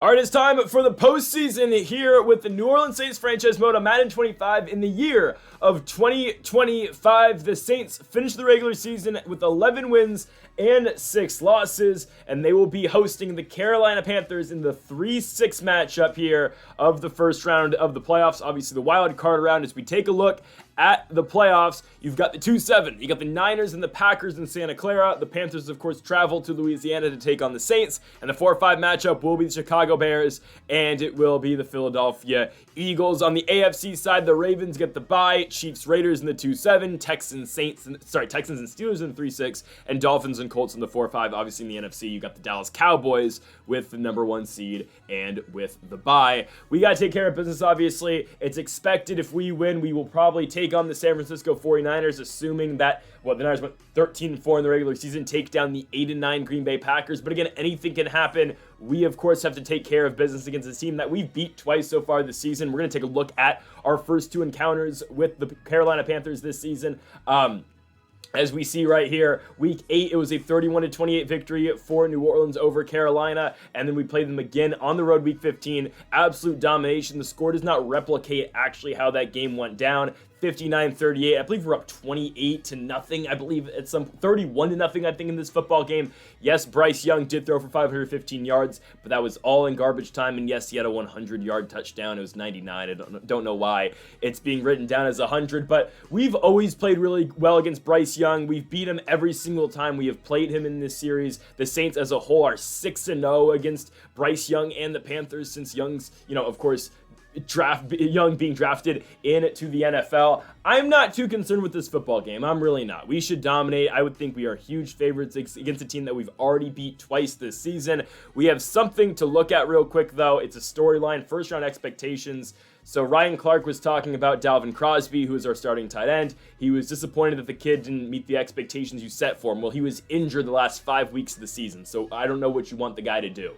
All right, it's time for the postseason here with the New Orleans Saints franchise mode on Madden 25 in the year of 2025. The Saints finished the regular season with 11 wins and 6 losses, and they will be hosting the Carolina Panthers in the 3-6 matchup here of the first round of the playoffs. Obviously, the wild card round. As we take a look at the playoffs, you've got the 2-7. You got the Niners and the Packers in Santa Clara. The Panthers, of course, travel to Louisiana to take on the Saints. And the 4-5 matchup will be the Chicago Bears, and it will be the Philadelphia Eagles. On the AFC side, the Ravens get the bye. Chiefs, Raiders in the 2-7. Texans and Steelers in the 3-6. And Dolphins and Colts in the 4-5. Obviously, in the NFC, you got the Dallas Cowboys with the number 1 seed and with the bye. We got to take care of business, obviously. It's expected if we win, we will probably take on the San Francisco 49ers, assuming that, the Niners went 13-4 in the regular season, take down the 8-9 Green Bay Packers. But again, anything can happen. We, of course, have to take care of business against a team that we've beat twice so far this season. We're going to take a look at our first 2 encounters with the Carolina Panthers this season. As we see right here, week 8, it was a 31-28 victory for New Orleans over Carolina, and then we played them again on the road week 15. Absolute domination. The score does not replicate actually how that game went down. 59-38. I believe we're up 28-0. I believe it's some 31-0. I think in this football game. Yes, Bryce Young did throw for 515 yards, but that was all in garbage time. And yes, he had a 100-yard touchdown. It was 99. I don't know why it's being written down as 100, but we've always played really well against Bryce Young. We've beat him every single time we have played him in this series. The Saints as a whole are 6-0 against Bryce Young and the Panthers since Young's, of course, Young being drafted into the NFL. I'm not too concerned with this football game. I'm really not. We should dominate. I would think we are huge favorites against a team that we've already beat twice this season. We have something to look at real quick, though. It's a storyline, first round expectations. So Ryan Clark was talking about Dalvin Crosby, who is our starting tight end. He was disappointed that the kid didn't meet the expectations you set for him. Well, he was injured the last 5 weeks of the season, so I don't know what you want the guy to do.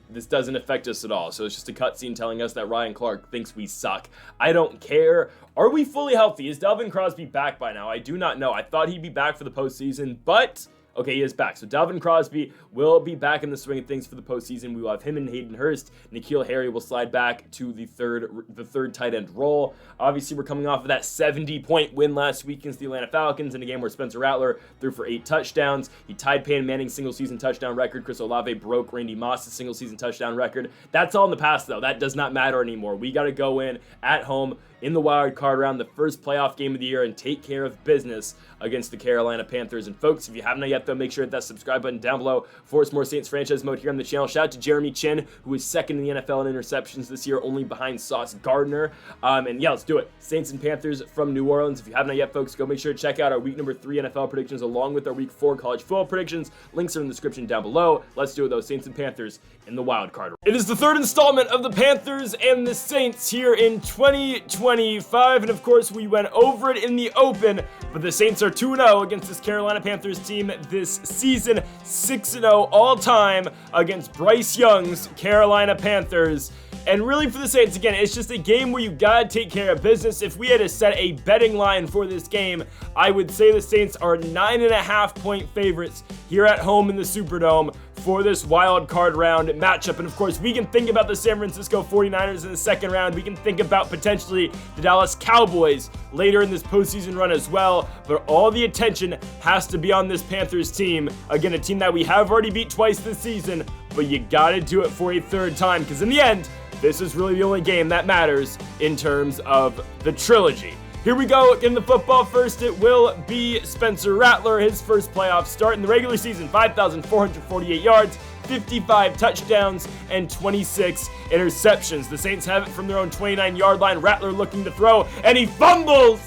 This doesn't affect us at all. So it's just a cutscene telling us that Ryan Clark thinks we suck. I don't care. Are we fully healthy? Is Dalvin Crosby back by now? I do not know. I thought he'd be back for the postseason, but okay, he is back. So Dalvin Crosby will be back in the swing of things for the postseason. We will have him and Hayden Hurst. N'Keal Harry will slide back to the third tight end role. Obviously, we're coming off of that 70-point win last week against the Atlanta Falcons in a game where Spencer Rattler threw for 8 touchdowns. He tied Peyton Manning's single-season touchdown record. Chris Olave broke Randy Moss's single-season touchdown record. That's all in the past, though. That does not matter anymore. We got to go in at home in the wild card round, the first playoff game of the year, and take care of business against the Carolina Panthers. And folks, if you haven't yet, though, make sure to hit that subscribe button down below for more Saints franchise mode here on the channel. Shout out to Jeremy Chin, who is second in the NFL in interceptions this year, only behind Sauce Gardner. And yeah, let's do it. Saints and Panthers from New Orleans. If you haven't yet, folks, go make sure to check out our week number 3 NFL predictions along with our week 4 college football predictions. Links are in the description down below. Let's do it, though. Saints and Panthers in the wild card. It is the third installment of the Panthers and the Saints here in 2025. And of course, we went over it in the open, but the Saints are 2-0 against this Carolina Panthers team this season, 6-0 all-time against Bryce Young's Carolina Panthers. And really for the Saints, again, it's just a game where you gotta take care of business. If we had to set a betting line for this game, I would say the Saints are 9.5-point favorites here at home in the Superdome for this wild card round matchup. And of course, we can think about the San Francisco 49ers in the second round. We can think about potentially the Dallas Cowboys later in this postseason run as well. But all the attention has to be on this Panthers team. Again, a team that we have already beat twice this season, but you gotta do it for a third time, because in the end, this is really the only game that matters in terms of the trilogy. Here we go in the football. First, it will be Spencer Rattler, his first playoff start in the regular season, 5,448 yards, 55 touchdowns, and 26 interceptions. The Saints have it from their own 29-yard line. Rattler looking to throw, and he fumbles,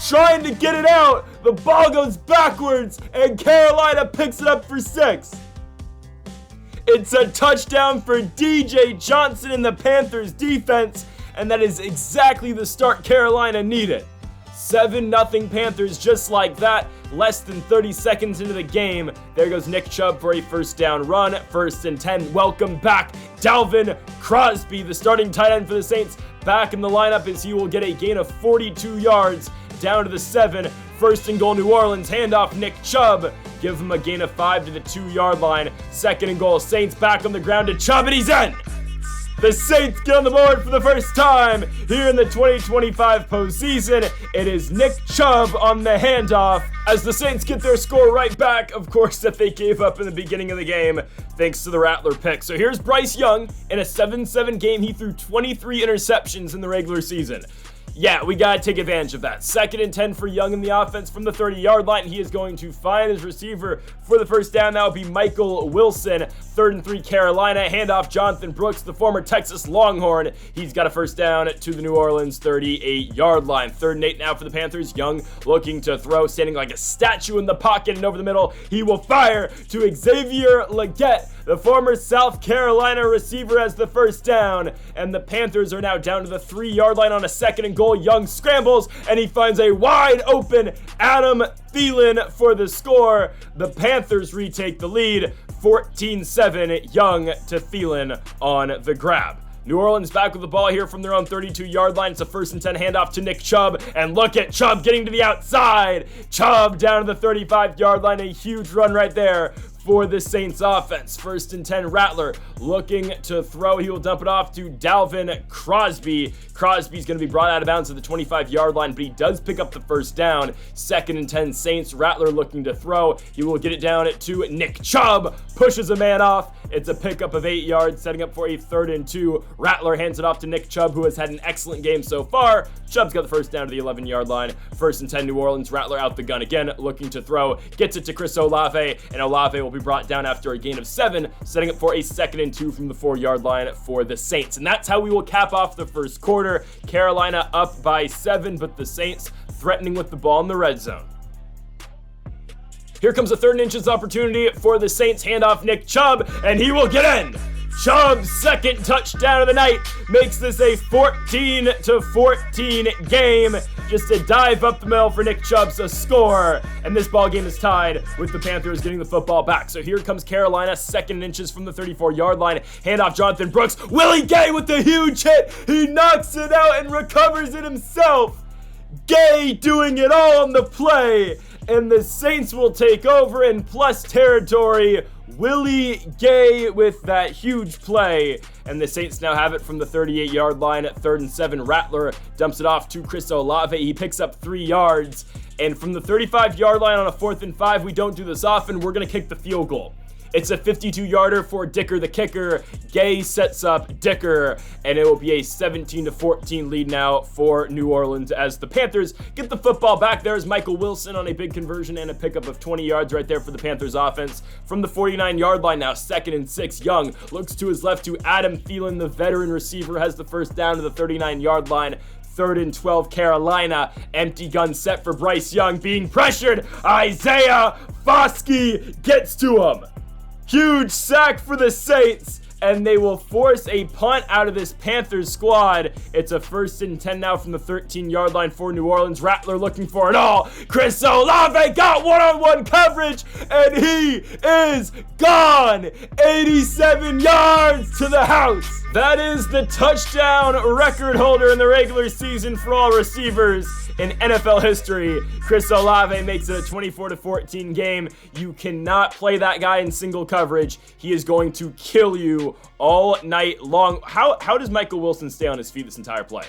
trying to get it out. The ball goes backwards, and Carolina picks it up for 6. It's a touchdown for DJ Johnson in the Panthers defense, and that is exactly the start Carolina needed. 7-0 Panthers just like that. Less than 30 seconds into the game, there goes Nick Chubb for a first down run. 1st and 10. Welcome back, Dalvin Crosby, the starting tight end for the Saints, back in the lineup as he will get a gain of 42 yards down to the 7. 1st and goal, New Orleans. Handoff, Nick Chubb give him a gain of 5 to the 2-yard line. 2nd and goal. Saints back on the ground to Chubb, and he's in! The Saints get on the board for the first time here in the 2025 postseason. It is Nick Chubb on the handoff as the Saints get their score right back, of course, that they gave up in the beginning of the game thanks to the Rattler pick. So here's Bryce Young in a 7-7 game. He threw 23 interceptions in the regular season. Yeah, we got to take advantage of that. 2nd and 10 for Young in the offense from the 30-yard line. He is going to find his receiver for the first down. That will be Michael Wilson. 3rd and 3 Carolina. Handoff Jonathan Brooks, the former Texas Longhorn. He's got a first down to the New Orleans 38-yard line. 3rd and 8 now for the Panthers. Young looking to throw, standing like a statue in the pocket and over the middle. He will fire to Xavier Legette, the former South Carolina receiver, as the first down. And the Panthers are now down to the 3-yard line on a 2nd and goal. Young scrambles, and he finds a wide open Adam Thielen for the score. The Panthers retake the lead, 14-7, Young to Thielen on the grab. New Orleans back with the ball here from their own 32-yard line. It's a 1st and 10 handoff to Nick Chubb, and look at Chubb getting to the outside. Chubb down to the 35-yard line, a huge run right there for the Saints offense. 1st and 10, Rattler looking to throw. He will dump it off to Dalvin Crosby. Crosby's going to be brought out of bounds at the 25-yard line, but he does pick up the first down. 2nd and 10, Saints. Rattler looking to throw. He will get it down to Nick Chubb. Pushes a man off. It's a pickup of 8 yards, setting up for a 3rd and 2. Rattler hands it off to Nick Chubb, who has had an excellent game so far. Chubb's got the first down to the 11-yard line. 1st and 10, New Orleans. Rattler out the gun again, looking to throw. Gets it to Chris Olave, and Olave will be brought down after a gain of 7, setting up for a 2nd and 2 from the 4-yard line for the Saints. And that's how we will cap off the first quarter. Carolina up by 7, but the Saints threatening with the ball in the red zone. Here comes a 3rd and inches opportunity for the Saints. Handoff Nick Chubb, and he will get in. Chubb's 2nd touchdown of the night makes this a 14-14 game. Just a dive up the middle for Nick Chubb's a score, and this ball game is tied with the Panthers getting the football back. So here comes Carolina, 2nd and inches from the 34-yard line. Handoff Jonathan Brooks. Willie Gay with the huge hit. He knocks it out and recovers it himself. Gay doing it all on the play, and the Saints will take over in plus territory. Willie Gay with that huge play, and the Saints now have it from the 38-yard line at 3rd and 7. Rattler dumps it off to Chris Olave. He picks up 3 yards, and from the 35-yard line on a 4th and 5, we don't do this often, we're going to kick the field goal. It's a 52-yarder for Dicker the kicker. Gay sets up Dicker, and it will be a 17-14 lead now for New Orleans as the Panthers get the football back. There's Michael Wilson on a big conversion and a pickup of 20 yards right there for the Panthers offense. From the 49-yard line now, 2nd and 6. Young looks to his left to Adam Thielen, the veteran receiver, has the first down to the 39-yard line. 3rd and 12, Carolina. Empty gun set for Bryce Young, being pressured. Isaiah Foskey gets to him. Huge sack for the Saints, and they will force a punt out of this Panthers squad. It's a 1st and 10 now from the 13-yard line for New Orleans. Rattler looking for it all. Chris Olave got one-on-one coverage, and he is gone. 87 yards to the house. That is the touchdown record holder in the regular season for all receivers in NFL history. Chris Olave makes it a 24-14 game. You cannot play that guy in single coverage. He is going to kill you all night long. How does Michael Wilson stay on his feet this entire play?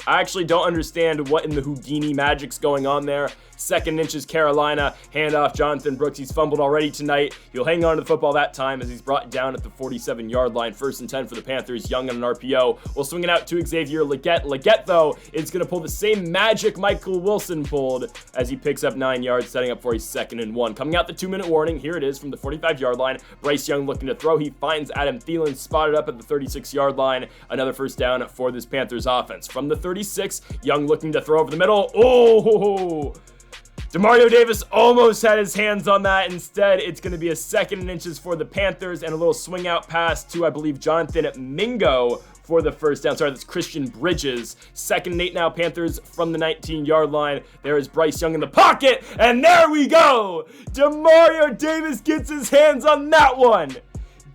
I actually don't understand what in the Houdini magic's going on there. 2nd inches, Carolina. Handoff, Jonathan Brooks. He's fumbled already tonight. He'll hang on to the football that time as he's brought down at the 47-yard line. 1st and 10 for the Panthers. Young on an RPO. We'll swing it out to Xavier Legette. Legette, though, is going to pull the same magic Michael Wilson pulled as he picks up 9 yards, setting up for a 2nd and 1. Coming out the 2-minute warning. Here it is from the 45-yard line. Bryce Young looking to throw. He finds Adam Thielen spotted up at the 36-yard line. Another first down for this Panthers offense. From the 36, Young looking to throw over the middle. Oh! Demario Davis almost had his hands on that. Instead, it's going to be a 2nd and inches for the Panthers and a little swing out pass to, I believe, Jonathan Mingo for the first down. Sorry, that's Christian Bridges. 2nd and 8 now, Panthers from the 19-yard line. There is Bryce Young in the pocket, and there we go. Demario Davis gets his hands on that one.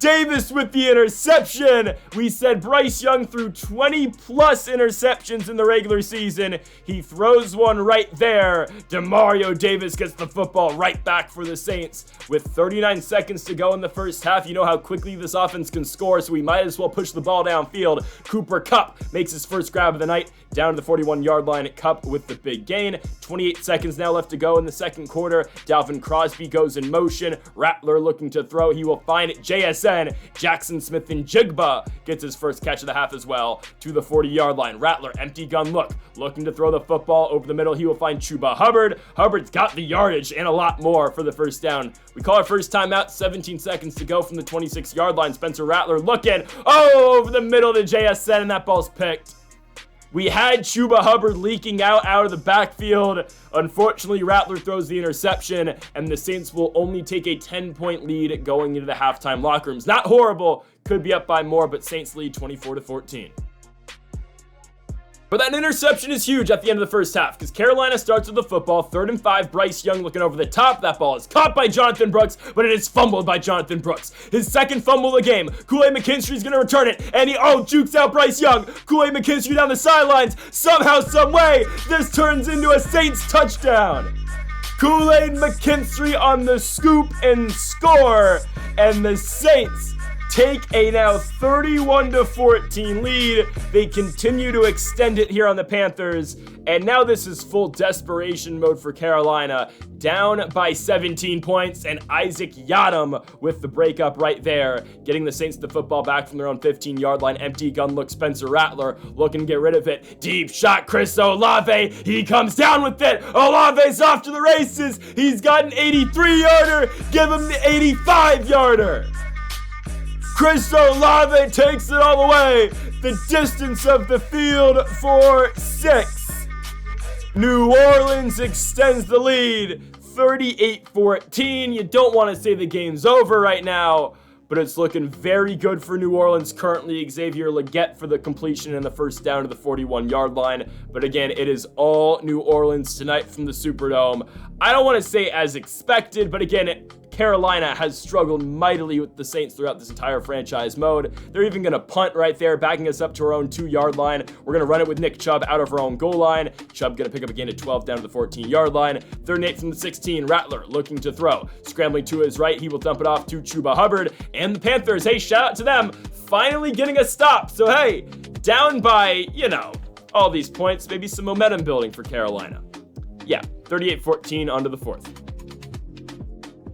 Davis with the interception. We said Bryce Young threw 20 plus interceptions in the regular season. He throws one right there. Demario Davis gets the football right back for the Saints. With 39 seconds to go in the first half, you know how quickly this offense can score, so we might as well push the ball downfield. Cooper Kupp makes his first grab of the night down to the 41-yard line. Kupp with the big gain. 28 seconds now left to go in the second quarter. Dalvin Crosby goes in motion. Rattler looking to throw. He will find JSN. Jackson Smith-Njigba gets his first catch of the half as well to the 40-yard line. Rattler, empty gun look, looking to throw the football over the middle. He will find Chuba Hubbard. Hubbard's got the yardage and a lot more for the first down. We call our first timeout. 17 seconds to go from the 26-yard line. Spencer Rattler looking. Oh, over the middle to JSN, and that ball's picked. We had Chuba Hubbard leaking out of the backfield. Unfortunately, Rattler throws the interception, and the Saints will only take a 10-point lead going into the halftime locker rooms. Not horrible. Could be up by more, but Saints lead 24-14. But that interception is huge at the end of the first half because Carolina starts with the football. 3rd and 5, Bryce Young looking over the top. That ball is caught by Jonathan Brooks, but it is fumbled by Jonathan Brooks. His second fumble of the game. Kool-Aid McKinstry is going to return it, and he jukes out Bryce Young. Kool-Aid McKinstry down the sidelines. Somehow, some way, this turns into a Saints touchdown. Kool-Aid McKinstry on the scoop and score, and the Saints take a now 31-14 lead. They continue to extend it here on the Panthers, and now this is full desperation mode for Carolina. Down by 17 points, and Isaac Yiadom with the breakup right there, getting the Saints the football back from their own 15-yard line. Empty gun look, Spencer Rattler looking to get rid of it. Deep shot, Chris Olave. He comes down with it. Olave's off to the races. He's got an 83-yarder. Give him the 85-yarder. Chris Olave takes it all the way. The distance of the field for 6. New Orleans extends the lead, 38-14. You don't want to say the game's over right now, but it's looking very good for New Orleans currently. Xavier Legette for the completion and the first down to the 41-yard line. But again, it is all New Orleans tonight from the Superdome. I don't want to say as expected, but again, Carolina has struggled mightily with the Saints throughout this entire franchise mode. They're even going to punt right there, backing us up to our own 2-yard line. We're going to run it with Nick Chubb out of our own goal line. Chubb going to pick up a gain of 12 down to the 14-yard line. 3rd and 8 from the 16. Rattler looking to throw. Scrambling to his right. He will dump it off to Chuba Hubbard. And the Panthers, hey, shout out to them, finally getting a stop. So, hey, down by, all these points, maybe some momentum building for Carolina. Yeah, 38-14 onto the 4th.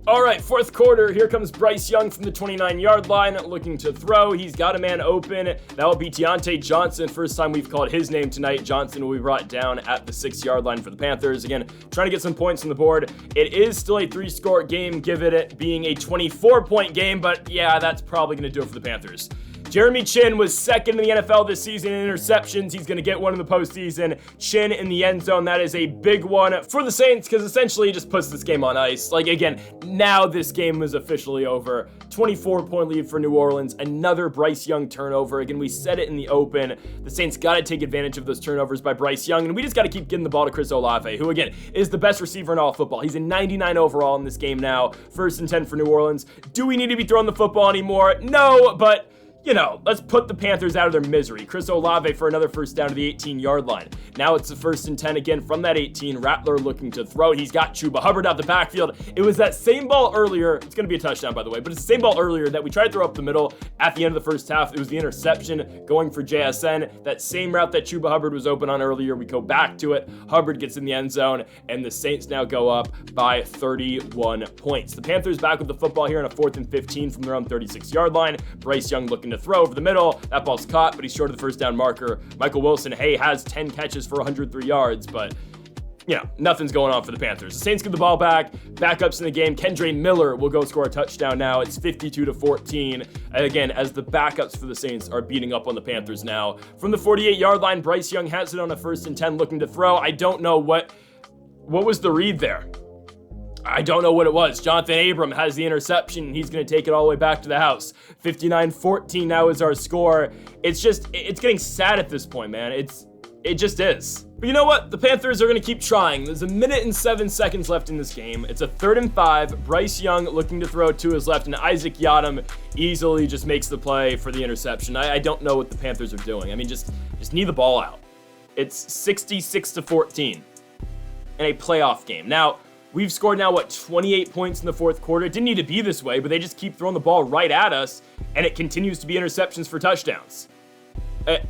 All right, 4th quarter. Here comes Bryce Young from the 29-yard line looking to throw. He's got a man open. That will be Deontay Johnson. First time we've called his name tonight. Johnson will be brought down at the 6-yard line for the Panthers. Again, trying to get some points on the board. It is still a 3-score game, given it being a 24-point game, but yeah, that's probably going to do it for the Panthers. Jeremy Chinn was 2nd in the NFL this season in interceptions. He's going to get one in the postseason. Chinn in the end zone. That is a big one for the Saints because essentially he just puts this game on ice. Again, now this game is officially over. 24-point lead for New Orleans. Another Bryce Young turnover. Again, we said it in the open. The Saints got to take advantage of those turnovers by Bryce Young, and we just got to keep getting the ball to Chris Olave, who, again, is the best receiver in all football. He's a 99 overall in this game now. 1st and 10 for New Orleans. Do we need to be throwing the football anymore? No, but let's put the Panthers out of their misery. Chris Olave for another first down to the 18-yard line. Now it's the 1st and 10 again from that 18. Rattler looking to throw. He's got Chuba Hubbard out the backfield. It was that same ball earlier. It's going to be a touchdown, by the way, but it's the same ball earlier that we tried to throw up the middle at the end of the first half. It was the interception going for JSN. That same route that Chuba Hubbard was open on earlier, we go back to it. Hubbard gets in the end zone, and the Saints now go up by 31 points. The Panthers back with the football here on a 4th and 15 from their own 36-yard line. Bryce Young looking to throw over the middle. That ball's caught, but he's short of the first down marker. Michael Wilson, has 10 catches for 103 yards, but nothing's going on for the Panthers. The Saints get the ball back. Backups in the game. Kendre Miller will go score a touchdown now. It's 52-14. And again, as the backups for the Saints are beating up on the Panthers now. From the 48-yard line, Bryce Young has it on a 1st and 10 looking to throw. I don't know what was the read there. I don't know what it was. Jonathan Abram has the interception. He's going to take it all the way back to the house. 59-14 now is our score. It's getting sad at this point, man. It just is. But you know what? The Panthers are going to keep trying. There's 1 minute and 7 seconds left in this game. It's a 3rd and 5. Bryce Young looking to throw to his left, and Isaac Yiadom easily just makes the play for the interception. I don't know what the Panthers are doing. I mean, just knee the ball out. It's 66-14 in a playoff game. Now, we've scored now, 28 points in the 4th quarter. It didn't need to be this way, but they just keep throwing the ball right at us, and it continues to be interceptions for touchdowns.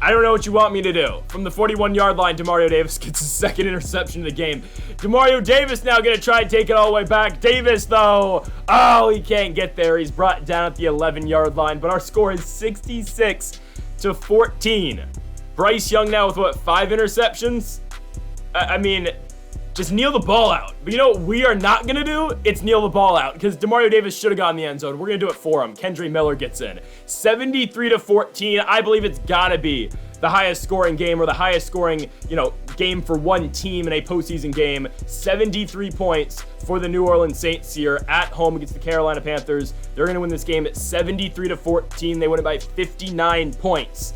I don't know what you want me to do. From the 41-yard line, Demario Davis gets his 2nd interception of the game. Demario Davis now going to try and take it all the way back. Davis, though, oh, he can't get there. He's brought down at the 11-yard line, but our score is 66-14. Bryce Young now with, 5 interceptions? I mean, just kneel the ball out. But you know what we are not going to do? It's kneel the ball out, because Demario Davis should have gotten the end zone. We're going to do it for him. Kendre Miller gets in. 73-14. I believe it's got to be the highest scoring game, or the highest scoring, game for one team in a postseason game. 73 points for the New Orleans Saints here at home against the Carolina Panthers. They're going to win this game at 73-14. They win it by 59 points.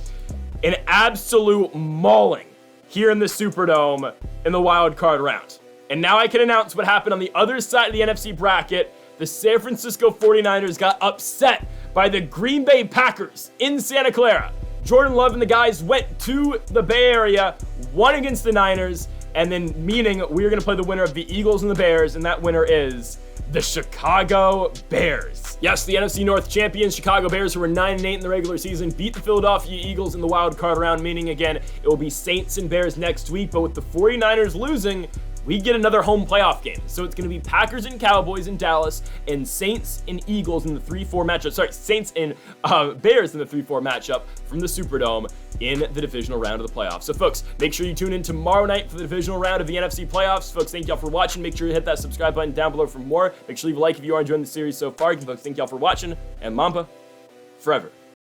An absolute mauling here in the Superdome in the wild card round. And now I can announce what happened on the other side of the NFC bracket. The San Francisco 49ers got upset by the Green Bay Packers in Santa Clara. Jordan Love and the guys went to the Bay Area, won against the Niners, and then meaning we're going to play the winner of the Eagles and the Bears, and that winner is the Chicago Bears. Yes, the NFC North champions, Chicago Bears, who were 9-8 in the regular season, beat the Philadelphia Eagles in the wild card round, meaning again, it will be Saints and Bears next week, but with the 49ers losing, we get another home playoff game. So it's going to be Packers and Cowboys in Dallas, and Saints and Eagles in the 3-4 matchup. Sorry, Saints and Bears in the 3-4 matchup from the Superdome in the divisional round of the playoffs. So folks, make sure you tune in tomorrow night for the divisional round of the NFC playoffs. Folks, thank y'all for watching. Make sure you hit that subscribe button down below for more. Make sure you leave a like if you are enjoying the series so far. Folks, thank y'all for watching, and Mamba forever.